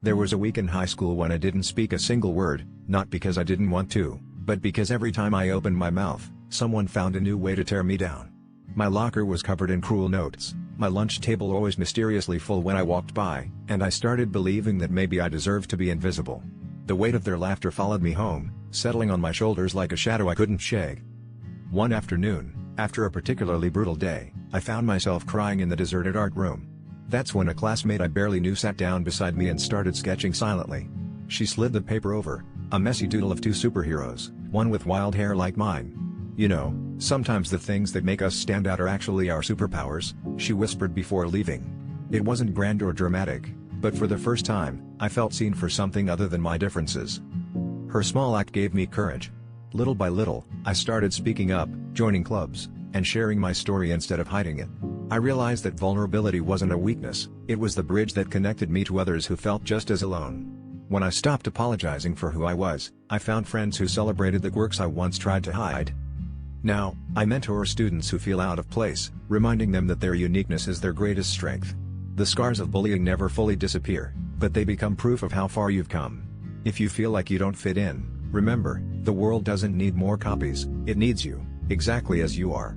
There was a week in high school when I didn't speak a single word, not because I didn't want to, but because every time I opened my mouth, someone found a new way to tear me down. My locker was covered in cruel notes, my lunch table always mysteriously full when I walked by, and I started believing that maybe I deserved to be invisible. The weight of their laughter followed me home, settling on my shoulders like a shadow I couldn't shake. One afternoon, after a particularly brutal day, I found myself crying in the deserted art room. That's when a classmate I barely knew sat down beside me and started sketching silently. She slid the paper over, a messy doodle of two superheroes, one with wild hair like mine. "You know, sometimes the things that make us stand out are actually our superpowers," she whispered before leaving. It wasn't grand or dramatic, but for the first time, I felt seen for something other than my differences. Her small act gave me courage. Little by little, I started speaking up, joining clubs, and sharing my story instead of hiding it. I realized that vulnerability wasn't a weakness, it was the bridge that connected me to others who felt just as alone. When I stopped apologizing for who I was, I found friends who celebrated the quirks I once tried to hide. Now, I mentor students who feel out of place, reminding them that their uniqueness is their greatest strength. The scars of bullying never fully disappear, but they become proof of how far you've come. If you feel like you don't fit in, remember, the world doesn't need more copies, it needs you, exactly as you are.